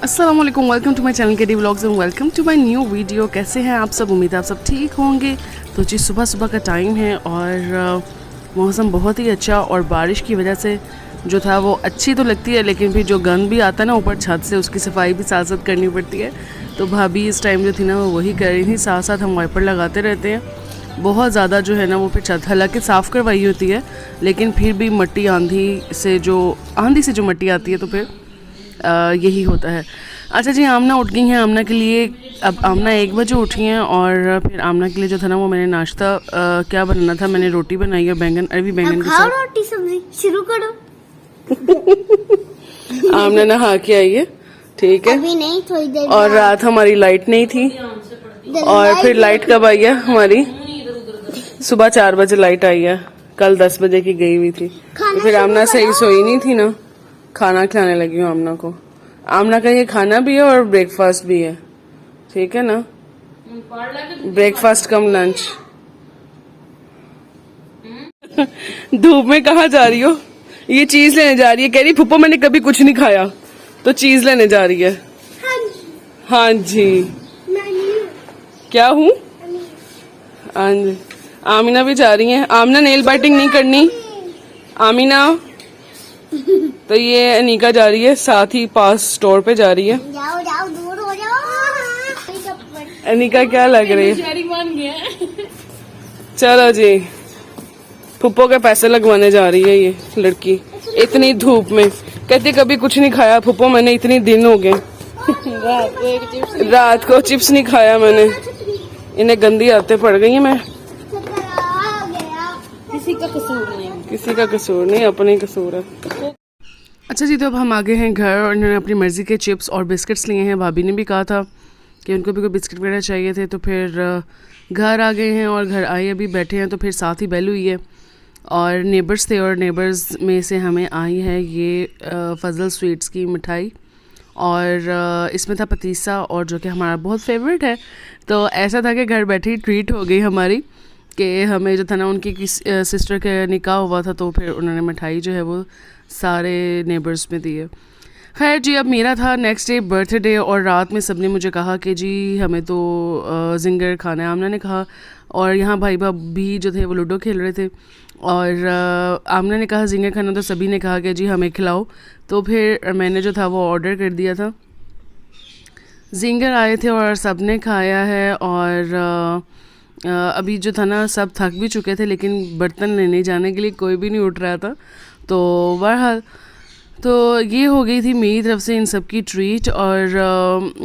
अस्सलाम वालेकुम, welcome to my channel K D vlogs and welcome to my new video. कैसे हैं आप सब? उम्मीद है आप सब ठीक होंगे। तो जी सुबह सुबह का टाइम है और मौसम बहुत ही अच्छा, और बारिश की वजह से जो था वो अच्छी तो लगती है, लेकिन फिर जो गंद भी आता है ना ऊपर छत से, उसकी सफाई भी साथ साथ करनी पड़ती है। तो भाभी इस टाइम जो थी ना वो वही कर रही थी, साथ साथ हम वाइपर लगाते रहते हैं। बहुत ज़्यादा जो है ना वो फिर छत हालांकि साफ़ करवाई होती है, लेकिन फिर भी मट्टी आंधी से जो मट्टी आती है तो फिर यही होता है। अच्छा जी, आमना उठ गई हैं। आमना के लिए अब आमना 1 बजे उठी हैं, और फिर आमना के लिए जो था ना वो मैंने नाश्ता क्या बनाना था, मैंने रोटी बनाई है बैंगन, अरबी बैंगन के साथ। रोटी सब्जी शुरू करो। आमना नहा के आई है, ठीक है। अभी नहीं, थोड़ी देर और रात हमारी लाइट नहीं थी, और फिर लाइट कब आई है हमारी? सुबह 4 बजे लाइट आई है। कल 10 बजे की गई हुई थी। तो फिर आमना सही सोई नहीं थी ना, खाना खिलाने लगी हूँ आमना को। आमना का ये खाना भी है और ब्रेकफास्ट भी है, ठीक है ना। ब्रेकफास्ट कम लंच। धूप में कहाँ जा रही हो? ये चीज लेने जा रही है, कह रही फुप्पो मैंने कभी कुछ नहीं खाया, तो चीज लेने जा रही है। हाँ जी, क्या हूँ? हाँ जी, आमीना भी जा रही है। आमीना नेल बाइटिंग नहीं करनी आमीना। तो ये अनिका जा रही है, साथ ही पास स्टोर पे जा रही है। जाओ जाओ, दूर हो जाओ। अनिका क्या लग रही है? चलो जी, फुप्पो के पैसे लगवाने जा रही है ये लड़की इतनी धूप में। कहती कभी कुछ नहीं खाया फुप्पो मैंने, इतने दिन हो गए। रात को चिप्स नहीं खाया मैंने। इन्हें गंदी आदतें पड़ गई हैं। मैं किसी का कसूर नहीं, अपने कसूर है। अच्छा जी, तो अब हम आगे हैं घर, और इन्होंने अपनी मर्ज़ी के चिप्स और बिस्किट्स लिए हैं। भाभी ने भी कहा था कि उनको भी कोई बिस्किट वगैरह चाहिए थे, तो फिर घर आ गए हैं। और घर आए अभी बैठे हैं, तो फिर साथ ही बेल हुई है, और नेबर्स थे, और नेबर्स में से हमें आई है ये फजल स्वीट्स की मिठाई, और इसमें था पतीसा, और जो कि हमारा बहुत फेवरेट है। तो ऐसा था कि घर बैठी ट्रीट हो गई हमारी, कि हमें जो था ना उनकी सिस्टर का निकाह हुआ था, तो फिर उन्होंने मिठाई जो है वो सारे नेबर्स में दिए। खैर जी, अब मेरा था नेक्स्ट डे बर्थडे, और रात में सबने मुझे कहा कि जी हमें तो जिंगर खाना है। आमना ने कहा, और यहाँ भाई भी जो थे वो लूडो खेल रहे थे, और आमना ने कहा जिंगर खाना, तो सभी ने कहा कि जी हमें खिलाओ। तो फिर मैंने जो था वो ऑर्डर कर दिया था। जिंगर आए थे और सब ने खाया है, और अभी जो था ना सब थक भी चुके थे, लेकिन बर्तन लेने जाने के लिए कोई भी नहीं उठ रहा था। तो बहरहाल तो ये हो गई थी मेरी तरफ से इन सब की ट्रीट। और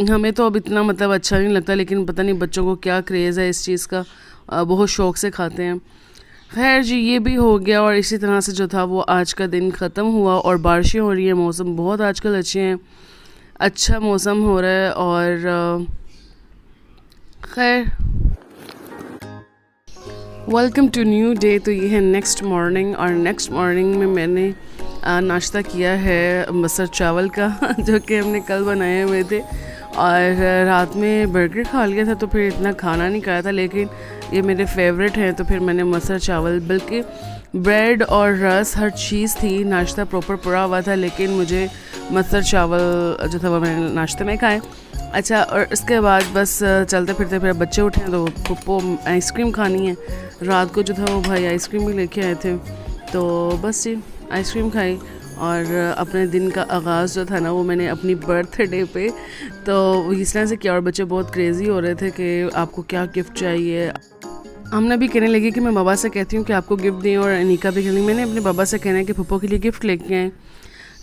हमें तो अब इतना मतलब अच्छा नहीं लगता, लेकिन पता नहीं बच्चों को क्या क्रेज़ है इस चीज़ का, बहुत शौक़ से खाते हैं। खैर जी, ये भी हो गया, और इसी तरह से जो था वो आज का दिन ख़त्म हुआ, और बारिशें हो रही हैं। मौसम बहुत आजकल अच्छे हैं, अच्छा मौसम हो रहा है। और खैर वेलकम टू न्यू डे। तो ये है नेक्स्ट मॉर्निंग, और नेक्स्ट मॉर्निंग में मैंने नाश्ता किया है मसर चावल का जो कि हमने कल बनाए हुए थे, और रात में बर्गर खा लिया था, तो फिर इतना खाना नहीं खाया था, लेकिन ये मेरे फेवरेट हैं, तो फिर मैंने मसर चावल, बल्कि ब्रेड और रस हर चीज़ थी, नाश्ता प्रॉपर पूरा हुआ था, लेकिन मुझे मसर चावल जो था वो मैंने नाश्ते में खाए। अच्छा, और इसके बाद बस चलते फिरते फिर बच्चे उठे हैं, तो पप्पो आइसक्रीम खानी है। रात को जो था वो भाई आइसक्रीम भी लेके आए थे, तो बस जी आइसक्रीम खाई, और अपने दिन का आगाज़ जो था ना वो मैंने अपनी बर्थडे पे तो इस तरह से किया। और बच्चे बहुत क्रेज़ी हो रहे थे कि आपको क्या गिफ्ट चाहिए। हमने भी कहने लगी कि मैं बाबा से कहती हूँ कि आपको गिफ्ट दें, और अनिका भी कहने, मैंने अपने बाबा से कहना है कि पप्पो के लिए गिफ्ट लेके आएँ।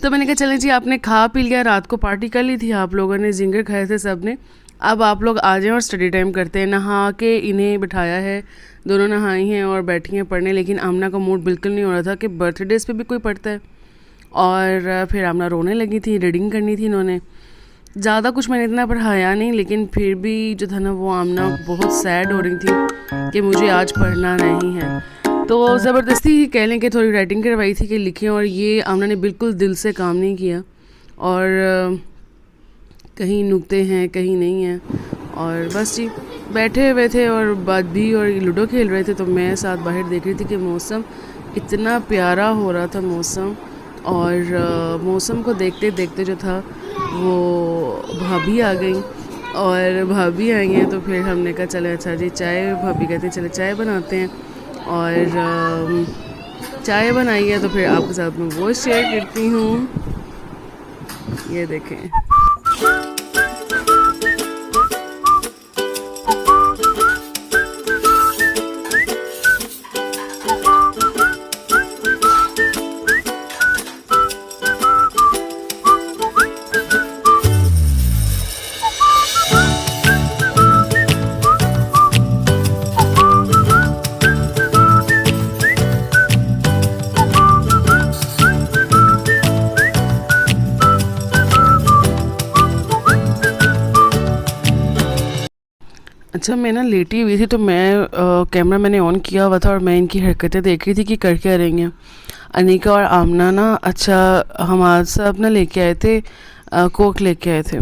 तो मैंने कहा चलें जी, आपने खा पी लिया, रात को पार्टी कर ली थी आप लोगों ने, जिंगर खाए थे सब ने, अब आप लोग आ जाएं और स्टडी टाइम करते हैं। नहा के इन्हें बिठाया है, दोनों नहाई हैं और बैठी हैं पढ़ने, लेकिन आमना का मूड बिल्कुल नहीं हो रहा था कि बर्थडेज़ पे भी कोई पढ़ता है। और फिर आमना रोने लगी थी, रीडिंग करनी थी इन्होंने। ज़्यादा कुछ मैंने इतना पढ़ाया नहीं, लेकिन फिर भी जो था ना वो आमना बहुत सैड हो रही थी कि मुझे आज पढ़ना नहीं है। तो ज़बरदस्ती ही कह लें कि थोड़ी राइटिंग करवाई थी कि लिखें, और ये आमना ने बिल्कुल दिल से काम नहीं किया, और कहीं नुक्ते हैं कहीं नहीं हैं, और बस जी बैठे हुए थे और बात भी, और लूडो खेल रहे थे। तो मैं साथ बाहर देख रही थी कि मौसम इतना प्यारा हो रहा था मौसम, और मौसम को देखते देखते जो था वो भाभी आ गई, और भाभी आई हैं तो फिर हमने कहा चले अच्छा जी चाय, भाभी कहते हैं चले चाय बनाते हैं, और चाय बनाई है तो फिर आपके साथ में वो शेयर करती हूँ। ये देखें, अच्छा मैं ना लेटी हुई थी तो मैं कैमरा मैंने ऑन किया हुआ था और मैं इनकी हरकतें देख रही थी कि कर क्या रही हैं। अनीका और आमना ना अच्छा हमारे साथ ना लेके आए थे, कोक लेके आए थे।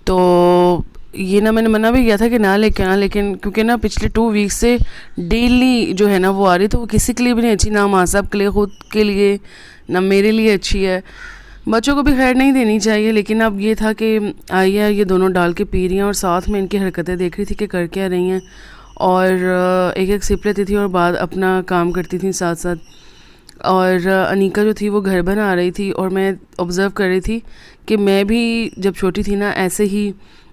तो ये ना मैंने मना भी किया था कि ना लेके आना, लेकिन क्योंकि ना पिछले 2 वीक से डेली जो है ना वो आ रही, तो वो किसी के लिए भी नहीं अच्छी, ना माँ साहब के लिए, खुद के लिए, ना मेरे लिए अच्छी है। बच्चों को भी खैर नहीं देनी चाहिए, लेकिन अब ये था कि आई है ये दोनों डाल के पी रही हैं और साथ में इनकी हरकतें देख रही थी कि कर क्या रही हैं, और एक एक सिप लेती थी और बाद अपना काम करती थी साथ साथ। और अनीका जो थी वो घर बना रही थी और मैं ऑब्ज़र्व कर रही थी कि मैं भी जब छोटी थी ना ऐसे ही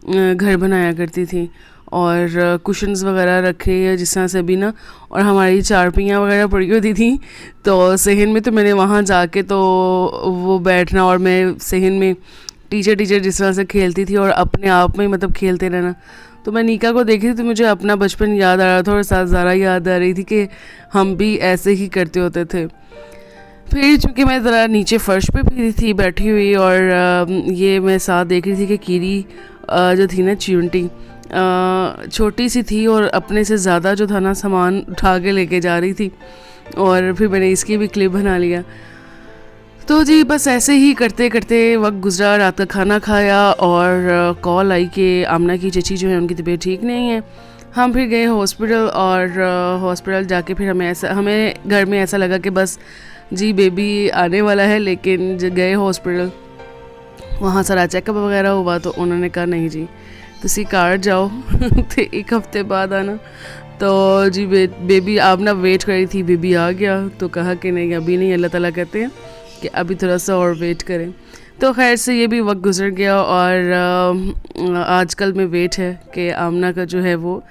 घर बनाया करती थी, और कुशन्स वगैरह रखे या जिस तरह से भी ना, और हमारी चारपियाँ वगैरह पड़ी होती थी। तो सहन में तो मैंने वहाँ जाके तो वो बैठना, और मैं सहन में टीचर जिस तरह से खेलती थी और अपने आप में मतलब खेलते रहना। तो मैं नीका को देखी थी तो मुझे अपना बचपन याद आ रहा था और साथ ज़ारा याद आ रही थी कि हम भी ऐसे ही करते होते थे। फिर चूँकि मैं ज़रा नीचे फ़र्श पे भी थी बैठी हुई, और ये मैं साथ देख रही थी कि कीरी जो थी ना चिंटी छोटी सी थी और अपने से ज़्यादा जो था ना सामान उठा के लेके जा रही थी, और फिर मैंने इसकी भी क्लिप बना लिया। तो जी बस ऐसे ही करते करते वक्त गुजरा, रात का खाना खाया और कॉल आई कि आमना की चची जो है उनकी तबीयत ठीक नहीं है। हम फिर गए हॉस्पिटल, और हॉस्पिटल जाके फिर हमें घर में ऐसा लगा कि बस जी बेबी आने वाला है, लेकिन गए हॉस्पिटल, वहाँ सारा चेकअप वगैरह हुआ तो उन्होंने कहा नहीं जी तुसी कार जाओ तो 1 हफ्ते बाद आना। तो जी बेबी आप ना वेट करी थी, बेबी आ गया तो कहा कि नहीं अभी नहीं, अल्लाह ताला कहते हैं कि अभी थोड़ा सा और वेट करें। तो खैर से ये भी वक्त गुजर गया, और आजकल में वेट है कि आमना का जो है वो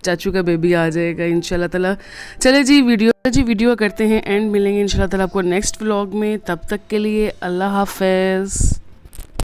चाचू का बेबी आ जाएगा इंशाल्लाह ताला। चले जी वीडियो करते हैं एंड मिलेंगे इंशाल्लाह ताला आपको नेक्स्ट व्लॉग में। तब तक के लिए अल्लाह हाफ़िज़।